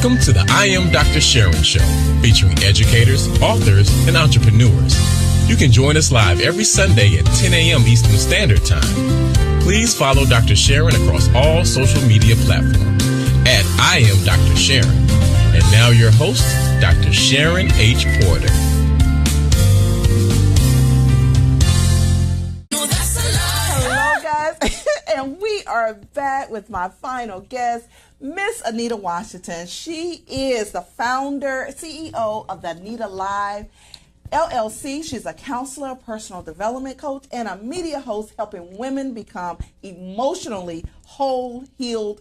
Welcome to the I Am Dr. Sharon Show, featuring educators, authors, and entrepreneurs. You can join us live every Sunday at 10 a.m. Eastern Standard Time. Please follow Dr. Sharon across all social media platforms at I Am Dr. Sharon. And now your host, Dr. Sharon H. Porter. Hello, guys. And we are back with my final guest, Miss Anita Washington. She is the founder, CEO of That Anita Live LLC. She's a counselor, personal development coach, and a media host helping women become emotionally whole, healed,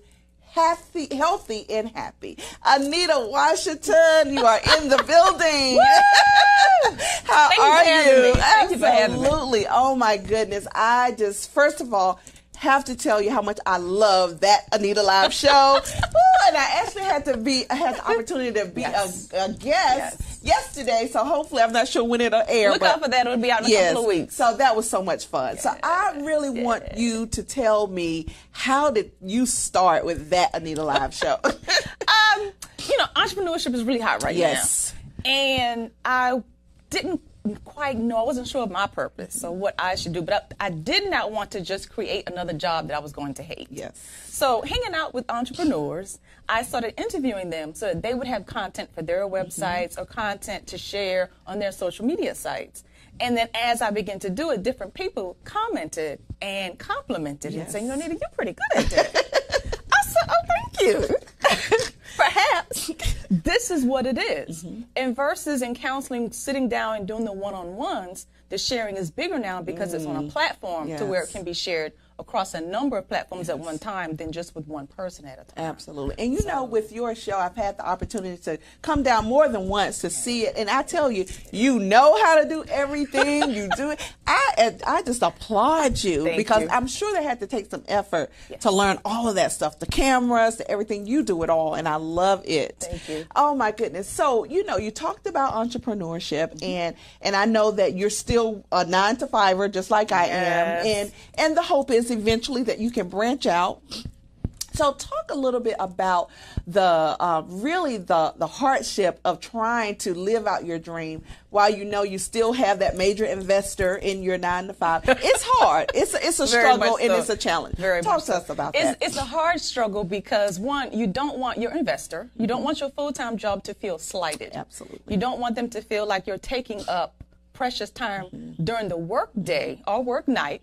healthy, and happy. Anita Washington, you are in the building. How are you? Thank you for having me. Absolutely. Oh my goodness. I just, first of all, have to tell you how much I love That Anita Live show. And I actually had the opportunity to be a guest yesterday, so hopefully, I'm not sure when it'll air. Look out for that. It'll be out in a couple of weeks. So that was so much fun. So I really want you to tell me, how did you start with That Anita Live show? Entrepreneurship is really hot right now. And I didn't quite know, I wasn't sure of my purpose, so what I should do, but I did not want to just create another job that I was going to hate. So hanging out with entrepreneurs, I started interviewing them so that they would have content for their websites or content to share on their social media sites. And then as I began to do it, different people commented and complimented and saying, Anita, you're pretty good at that. I said, oh, thank you. Perhaps this is what it is. And versus in counseling, sitting down and doing the one-on-ones, the sharing is bigger now because it's on a platform to where it can be shared across a number of platforms at one time than just with one person at a time. Absolutely. And you know, with your show, I've had the opportunity to come down more than once to see it. And I tell you, you know how to do everything. You do it. I just applaud you. Thank because you. I'm sure they had to take some effort to learn all of that stuff, the cameras, the everything. You do it all, and I love it. Thank you. Oh my goodness. So, you talked about entrepreneurship, and I know that you're still a 9-to-5er just like I am. And the hope is eventually that you can branch out. So talk a little bit about the hardship of trying to live out your dream while you still have that major investor in your 9-to-5. It's hard. It's a struggle and it's a challenge. Talk to us about that. It's a hard struggle because, one, you don't want your investor, you don't want your full-time job to feel slighted. Absolutely. You don't want them to feel like you're taking up precious time during the work day or work night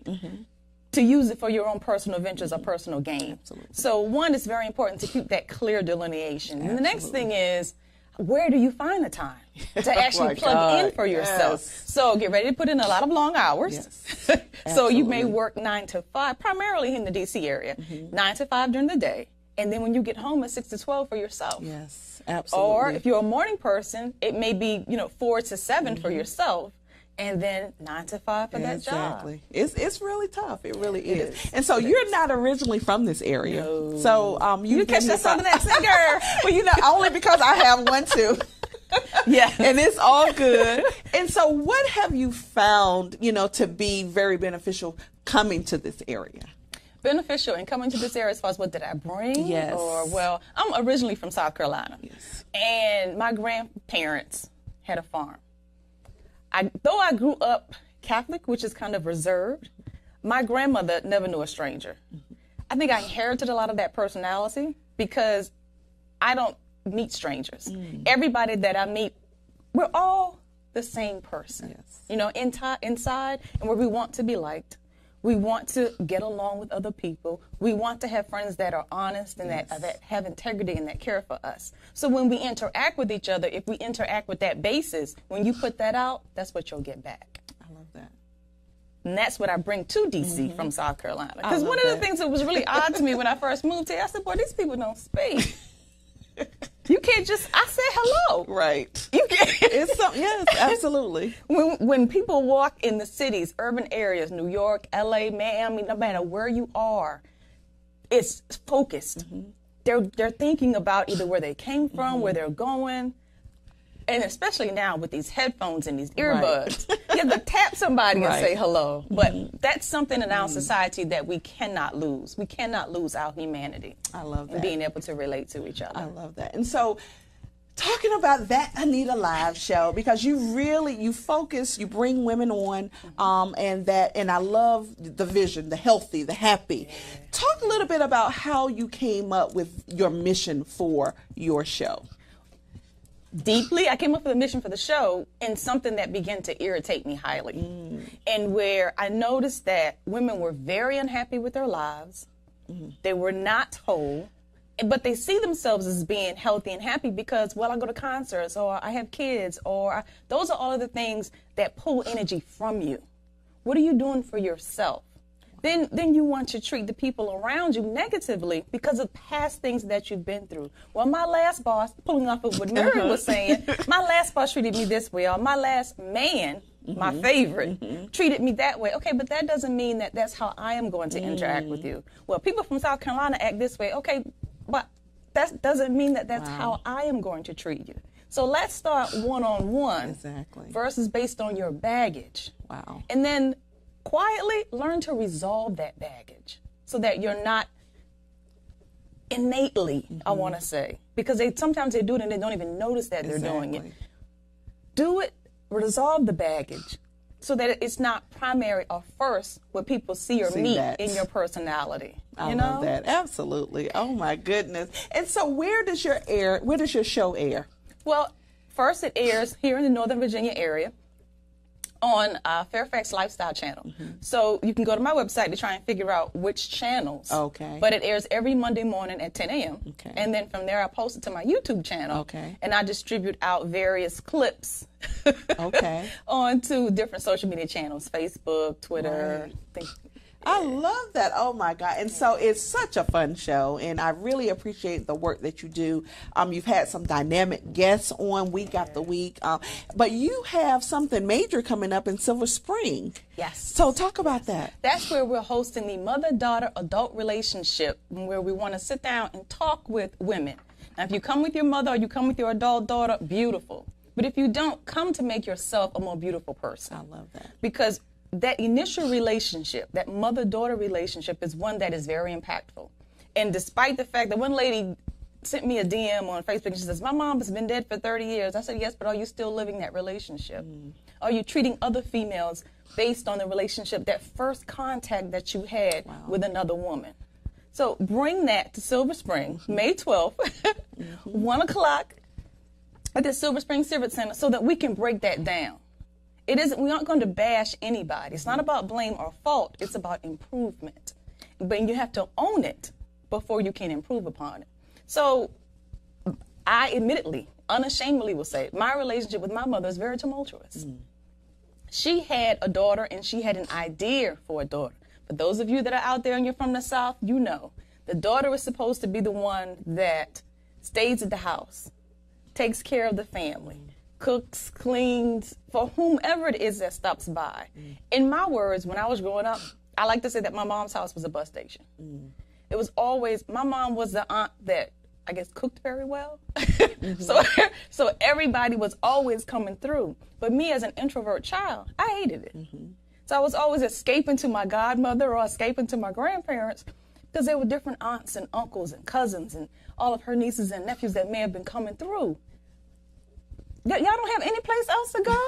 to use it for your own personal ventures or personal gain. Absolutely. So one, it's very important to keep that clear delineation. And the next thing is, where do you find the time to actually plug in for yourself? So get ready to put in a lot of long hours. So you may work 9 to 5, primarily in the DC area, 9 to 5 during the day. And then when you get home, it's 6 to 12 for yourself. Yes, absolutely. Or if you're a morning person, it may be 4 to 7 for yourself. And then 9 to 5 for that job. It's really tough. It really is. And so you're not originally from this area. No. So you catch that Southern accent, girl. Well, only because I have one too. And it's all good. And so what have you found, to be very beneficial coming to this area? Beneficial in coming to this area as far as what did I bring? Or, I'm originally from South Carolina. And my grandparents had a farm. Though I grew up Catholic, which is kind of reserved, my grandmother never knew a stranger. I think I inherited a lot of that personality because I don't meet strangers. Everybody that I meet, we're all the same person, inside, and where we want to be liked. We want to get along with other people. We want to have friends that are honest and that have integrity and that care for us. So when we interact with each other, if we interact with that basis, when you put that out, that's what you'll get back. I love that. And that's what I bring to D.C. from South Carolina. Because one of the things that was really odd to me when I first moved here, I said, boy, these people don't speak. You can't just, I said hello. Right. You can't. Yes, absolutely. When people walk in the cities, urban areas, New York, LA, Miami, no matter where you are, it's focused. They're thinking about either where they came from, where they're going. And especially now with these headphones and these earbuds, you have to tap somebody and say hello. But that's something in our society that we cannot lose. We cannot lose our humanity. I love that. And being able to relate to each other. I love that. And so, talking about That Anita live show, because you focus, you bring women on, and I love the vision, the healthy, the happy. Talk a little bit about how you came up with your mission for your show. Deeply, I came up with a mission for the show and something that began to irritate me highly. And where I noticed that women were very unhappy with their lives. They were not whole, but they see themselves as being healthy and happy because, well, I go to concerts or I have kids those are all of the things that pull energy from you. What are you doing for yourself? Then you want to treat the people around you negatively because of past things that you've been through. Well, my last boss, pulling off of what Mary was saying, my last boss treated me this way, or my last man, my favorite, treated me that way. Okay, but that doesn't mean that that's how I am going to interact with you. Well, people from South Carolina act this way. Okay, but that doesn't mean that that's how I am going to treat you. So let's start one-on-one versus based on your baggage. Wow. And then quietly learn to resolve that baggage so that you're not innately, I want to say, because sometimes they do it and they don't even notice that they're doing it. Do it, resolve the baggage so that it's not primary or first what people see or meet in your personality. I love that. Absolutely. Oh my goodness. And so where does your show air? Well, first it airs here in the Northern Virginia area on Fairfax Lifestyle Channel. So you can go to my website to try and figure out which channels. Okay. But it airs every Monday morning at 10 a.m. Okay. And then from there I post it to my YouTube channel. Okay. And I distribute out various clips onto different social media channels, Facebook, Twitter, I love that. Oh my God. And so it's such a fun show, and I really appreciate the work that you do. You've had some dynamic guests on week after week, but you have something major coming up in Silver Spring. Yes. So talk about that. That's where we're hosting the mother-daughter adult relationship, where we want to sit down and talk with women. Now, if you come with your mother or you come with your adult daughter, beautiful. But if you don't, come to make yourself a more beautiful person. I love that. Because that initial relationship, that mother-daughter relationship, is one that is very impactful. And despite the fact that one lady sent me a DM on Facebook and she says, my mom has been dead for 30 years. I said, yes, but are you still living that relationship? Are you treating other females based on the relationship, that first contact that you had with another woman? So bring that to Silver Spring, May 12th, 1 o'clock at the Silver Spring Civic Center so that we can break that down. We aren't going to bash anybody. It's not about blame or fault. It's about improvement. But you have to own it before you can improve upon it. So I admittedly, unashamedly will say, my relationship with my mother is very tumultuous. She had a daughter and she had an idea for a daughter. For those of you that are out there and you're from the South, you know, the daughter is supposed to be the one that stays at the house, takes care of the family, cooks, cleans, for whomever it is that stops by. In my words, when I was growing up, I like to say that my mom's house was a bus station. It was always, my mom was the aunt that I guess cooked very well. So everybody was always coming through. But me as an introvert child, I hated it. So I was always escaping to my godmother or escaping to my grandparents because there were different aunts and uncles and cousins and all of her nieces and nephews that may have been coming through. Y'all don't have any place else to go?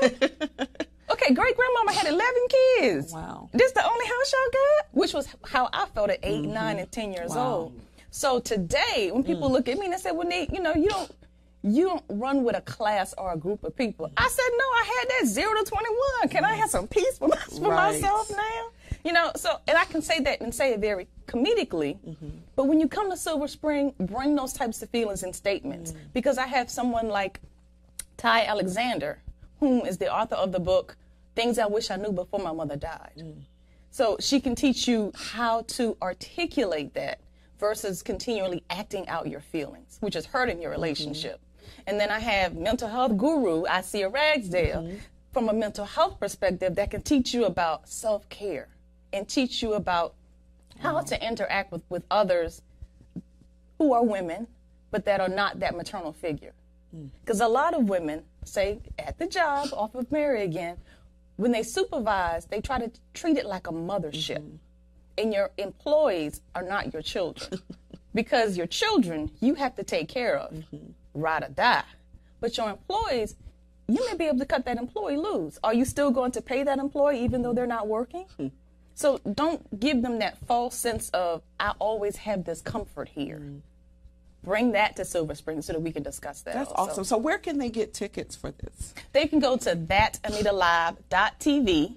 Okay, great-grandmama had 11 kids. Wow. This the only house y'all got? Which was how I felt at 8, 9, and 10 years old. So today, when people look at me and they say, well, Nate, you don't run with a class or a group of people. I said, no, I had that 0 to 21. Can I have some peace for myself now? So, and I can say that and say it very comedically, but when you come to Silver Spring, bring those types of feelings and statements, because I have someone like Ty Alexander, whom is the author of the book, Things I Wish I Knew Before My Mother Died. So she can teach you how to articulate that versus continually acting out your feelings, which is hurting your relationship. And then I have mental health guru, Isia Ragsdale, from a mental health perspective that can teach you about self-care and teach you about how to interact with others who are women, but that are not that maternal figure. Because a lot of women say at the job off of Mary again, when they supervise, they try to treat it like a mothership. And your employees are not your children. Because your children, you have to take care of, ride or die. But your employees, you may be able to cut that employee loose. Are you still going to pay that employee even though they're not working? So don't give them that false sense of, I always have this comfort here. Bring that to Silver Spring so that we can discuss that. That's also. awesome. So where can they get tickets for this? They can go to thatanitalive.tv,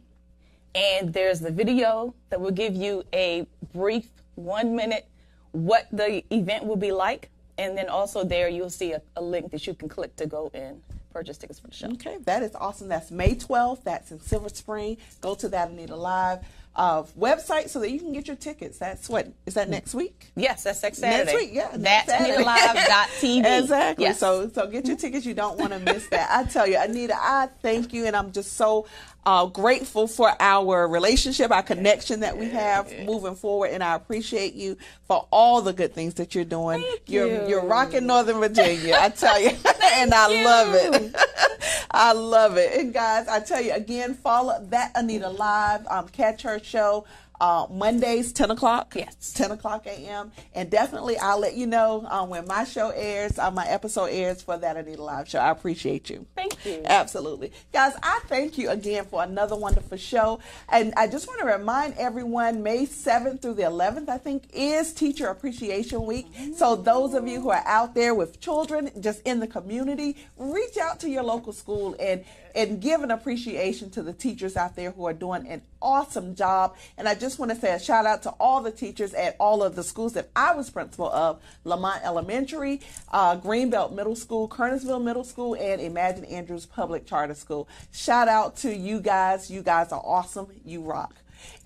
and there's the video that will give you a brief 1 minute what the event will be like. And then also there you'll see a link that you can click to go and purchase tickets for the show. Okay, that is awesome. That's May 12th. That's in Silver Spring. Go to That Anita Live website so that you can get your tickets. That's what, is that next week? Yes, that's next Saturday. Next week, yeah. Thatanitalive.tv. Exactly. Yes. So get your tickets. You don't want to miss that. I tell you, Anita, I thank you, and I'm just so grateful for our relationship, our connection that we have moving forward, and I appreciate you for all the good things that you're doing. You're rocking Northern Virginia, I tell you, and I love it. I love it. And guys, I tell you again, follow That Anita Live. Catch her show Mondays, 10 o'clock. Yes. 10 o'clock a.m. And definitely I'll let you know when my show airs, my episode airs for That Anita Live show. I appreciate you. Thank you. Absolutely. Guys, I thank you again for another wonderful show. And I just want to remind everyone, May 7th through the 11th, I think, is Teacher Appreciation Week. So those of you who are out there with children, just in the community, reach out to your local school and give an appreciation to the teachers out there who are doing an awesome job. And I just want to say a shout out to all the teachers at all of the schools that I was principal of: Lamont Elementary, Greenbelt Middle School, Kernersville Middle School, and Imagine Andrews Public Charter School. Shout out to you guys. You guys are awesome. You rock.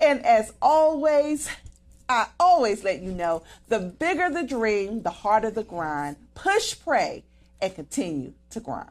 And as always, I always let you know, the bigger the dream, the harder the grind. Push, pray, and continue to grind.